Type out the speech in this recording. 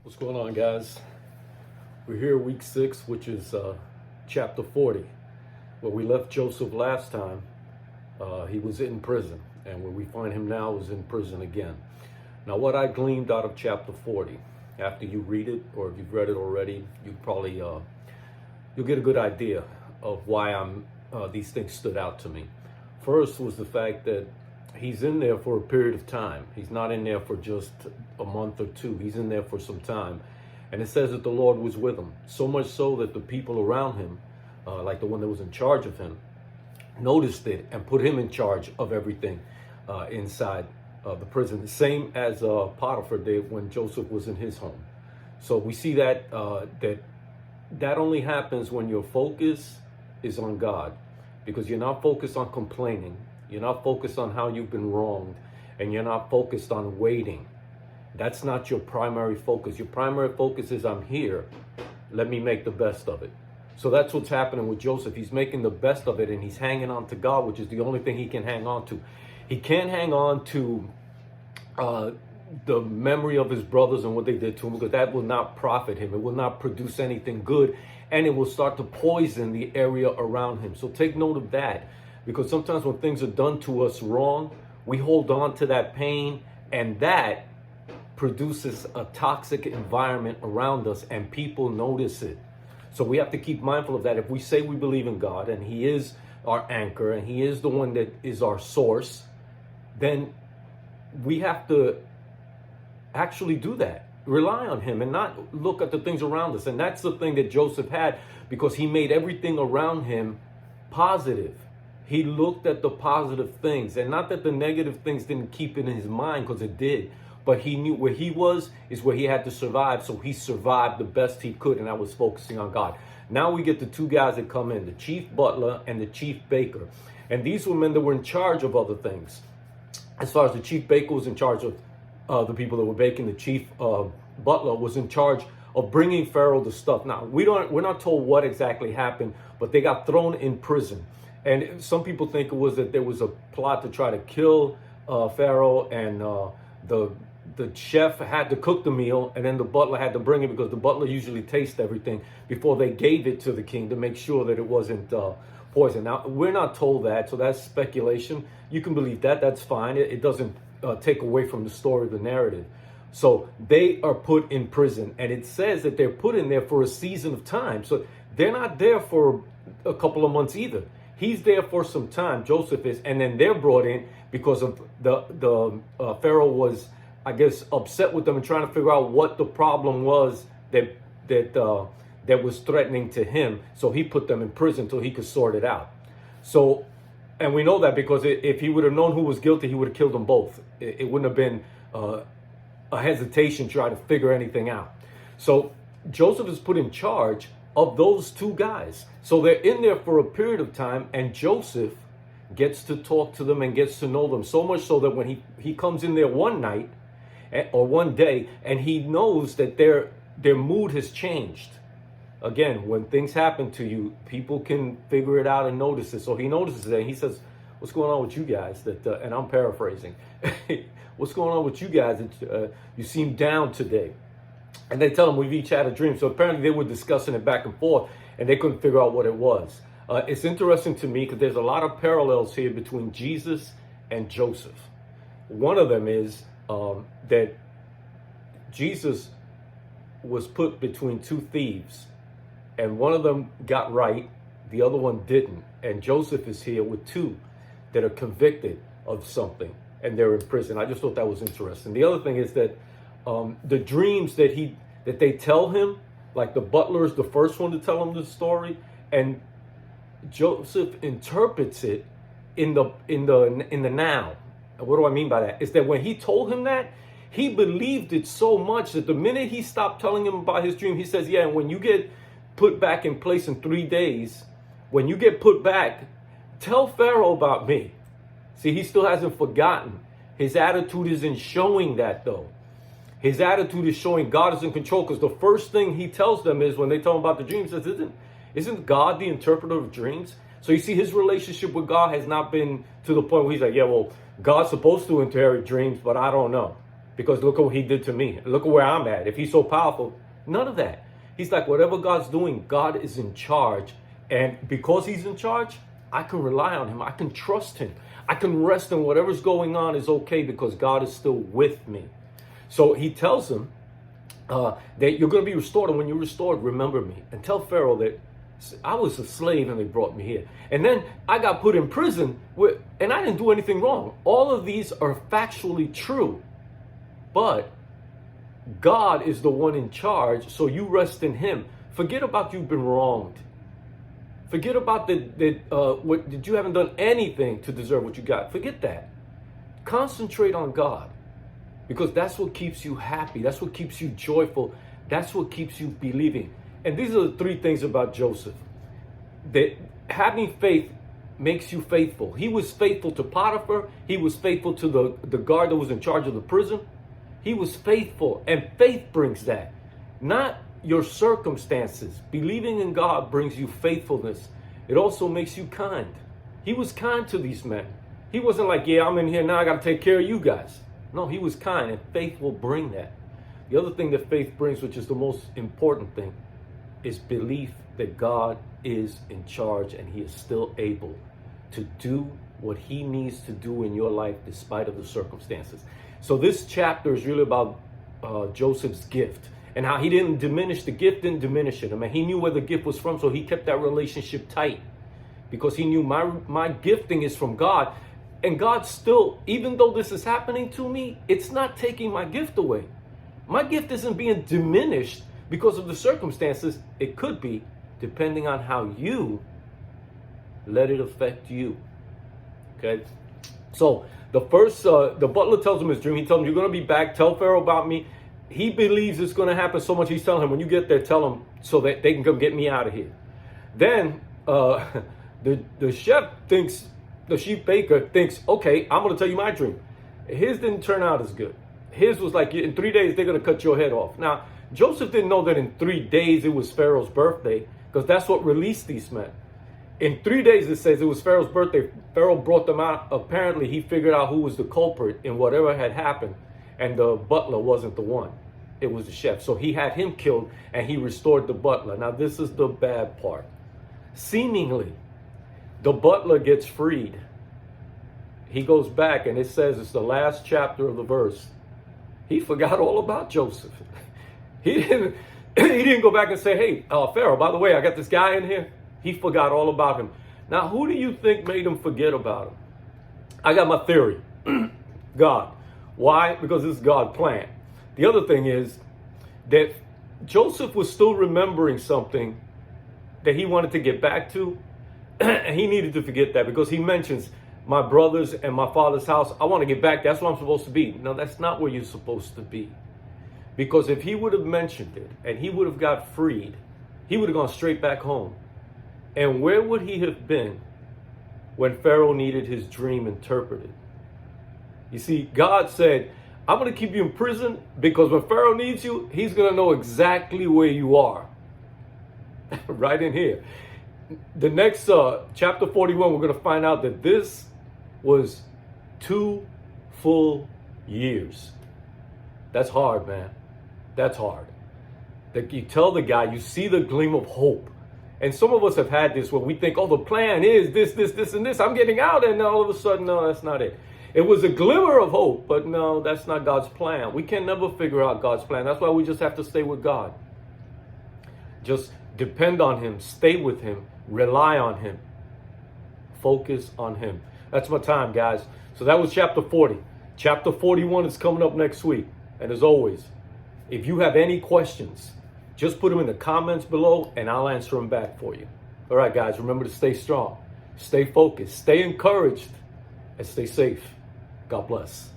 What's going on, guys? We're here week 6, which is chapter 40. Where we left Joseph last time, he was in prison, and where we find him now is in prison again. Now, what I gleaned out of chapter 40, after you read it, or if you've read it already, you probably you'll get a good idea of why these things stood out to me. First was the fact that he's in there for a period of time. He's not in there for just a month or two. He's in there for some time. And it says that the Lord was with him. So much so that the people around him, like the one that was in charge of him, noticed it and put him in charge of everything inside the prison. The same as Potiphar did when Joseph was in his home. So we see that that only happens when your focus is on God. Because you're not focused on complaining. You're not focused on how you've been wronged, and you're not focused on waiting. That's not your primary focus. Your primary focus is, I'm here. Let me make the best of it. So that's what's happening with Joseph. He's making the best of it, and he's hanging on to God, which is the only thing he can hang on to. He can't hang on to the memory of his brothers and what they did to him, because that will not profit him. It will not produce anything good, and it will start to poison the area around him. So take note of that. Because sometimes when things are done to us wrong, we hold on to that pain, and that produces a toxic environment around us, and people notice it. So we have to keep mindful of that. If we say we believe in God, and He is our anchor, and He is the one that is our source, then we have to actually do that. Rely on Him and not look at the things around us. And that's the thing that Joseph had, because he made everything around him positive. He looked at the positive things, and not that the negative things didn't keep it in his mind, because it did, but he knew where he was is where he had to survive. So he survived the best he could, and that was focusing on God. Now we get the two guys that come in, the chief butler and the chief baker. And these were men that were in charge of other things. As far as the chief baker was in charge of the people that were baking, the chief butler was in charge of bringing Pharaoh the stuff. Now, we're not told what exactly happened, but they got thrown in prison. And some people think it was that there was a plot to try to kill Pharaoh, and the chef had to cook the meal, and then the butler had to bring it, because the butler usually tastes everything before they gave it to the king to make sure that it wasn't poison. Now, we're not told that, so that's speculation. You can believe that. That's fine. It doesn't take away from the story of the narrative. So they are put in prison, and it says that they're put in there for a season of time. So they're not there for a couple of months either. He's there for some time, Joseph is, and then they're brought in because of the Pharaoh was, I guess, upset with them and trying to figure out what the problem was that was threatening to him. So he put them in prison till he could sort it out. So, and we know that because if he would have known who was guilty, he would have killed them both. It wouldn't have been a hesitation to try to figure anything out. So Joseph is put in charge of those two guys. So they're in there for a period of time, and Joseph gets to talk to them and gets to know them, so much so that when he comes in there one night or one day, and he knows that their mood has changed. Again, when things happen to you, people can figure it out and notice it. So he notices it, and he says, what's going on with you guys? And I'm paraphrasing. What's going on with you guys? You seem down today. And they tell him, we've each had a dream. So apparently they were discussing it back and forth, and they couldn't figure out what it was. It's interesting to me because there's a lot of parallels here between Jesus and Joseph. One of them is that Jesus was put between two thieves, and one of them got right, the other one didn't. And Joseph is here with two that are convicted of something, and they're in prison. I just thought that was interesting. The other thing is that the dreams that they tell him, like the butler is the first one to tell him the story, and Joseph interprets it in the now. And what do I mean by that? Is that when he told him that, he believed it so much that the minute he stopped telling him about his dream, he says, yeah, and when you get put back in place in 3 days, when you get put back, tell Pharaoh about me. See, he still hasn't forgotten. His attitude isn't showing that, though. His attitude is showing God is in control, because the first thing he tells them is when they tell him about the dreams, he says, isn't God the interpreter of dreams? So you see, his relationship with God has not been to the point where he's like, yeah, well, God's supposed to interpret dreams, but I don't know. because look at what he did to me. Look at where I'm at. If he's so powerful, none of that. He's like, whatever God's doing, God is in charge. And because he's in charge, I can rely on him. I can trust him. I can rest in whatever's going on is okay because God is still with me. So he tells him that you're going to be restored. And when you're restored, remember me. And tell Pharaoh that I was a slave and they brought me here. And then I got put in prison and I didn't do anything wrong. All of these are factually true. But God is the one in charge, so you rest in him. Forget about you've been wronged. Forget about that you haven't done anything to deserve what you got. Forget that. Concentrate on God, because that's what keeps you happy. That's what keeps you joyful. That's what keeps you believing. And these are the three things about Joseph. That having faith makes you faithful. He was faithful to Potiphar. He was faithful to the guard that was in charge of the prison. He was faithful, and faith brings that, not your circumstances. Believing in God brings you faithfulness. It also makes you kind. He was kind to these men. He wasn't like, yeah, I'm in here now, I got to take care of you guys. No, he was kind, and faith will bring that. The other thing that faith brings, which is the most important thing, is belief that God is in charge and he is still able to do what he needs to do in your life despite of the circumstances. So this chapter is really about Joseph's gift and how he didn't diminish the gift, didn't diminish it. I mean, he knew where the gift was from, so he kept that relationship tight because he knew my gifting is from God. And God still, even though this is happening to me, it's not taking my gift away. My gift isn't being diminished because of the circumstances. It could be, depending on how you let it affect you. Okay? So the first, the butler tells him his dream. He tells him, you're going to be back. Tell Pharaoh about me. He believes it's going to happen so much. He's telling him, when you get there, tell him so that they can come get me out of here. Then the chef thinks, the chief baker thinks, okay, I'm going to tell you my dream. His didn't turn out as good. His was like, in 3 days, they're going to cut your head off. Now, Joseph didn't know that in 3 days it was Pharaoh's birthday, because that's what released these men. In 3 days, it says it was Pharaoh's birthday. Pharaoh brought them out. Apparently, he figured out who was the culprit in whatever had happened. And the butler wasn't the one. It was the chef. So he had him killed and he restored the butler. Now, this is the bad part. Seemingly, the butler gets freed. He goes back and it says, it's the last chapter of the verse. He forgot all about Joseph. He didn't go back and say, hey, Pharaoh, by the way, I got this guy in here. He forgot all about him. Now, who do you think made him forget about him? I got my theory. God. Why? Because this is God's plan. The other thing is that Joseph was still remembering something that he wanted to get back to. And he needed to forget that because he mentions my brothers and my father's house. I want to get back. That's where I'm supposed to be. No, that's not where you're supposed to be. Because if he would have mentioned it and he would have got freed, he would have gone straight back home. And where would he have been when Pharaoh needed his dream interpreted? You see, God said, I'm going to keep you in prison because when Pharaoh needs you, he's going to know exactly where you are. Right in here. The next chapter 41, we're going to find out that this was 2 full years. That's hard, man. That's hard. That you tell the guy, you see the gleam of hope. And some of us have had this where we think, oh, the plan is this, and this. I'm getting out. And all of a sudden, no, that's not it. It was a glimmer of hope, but no, that's not God's plan. We can never figure out God's plan. That's why we just have to stay with God. Just depend on him. Stay with him. Rely on him. Focus on him. That's my time, guys. So that was chapter 40. Chapter 41 is coming up next week. And as always, if you have any questions, just put them in the comments below and I'll answer them back for you. All right, guys, remember to stay strong, stay focused, stay encouraged, and stay safe. God bless.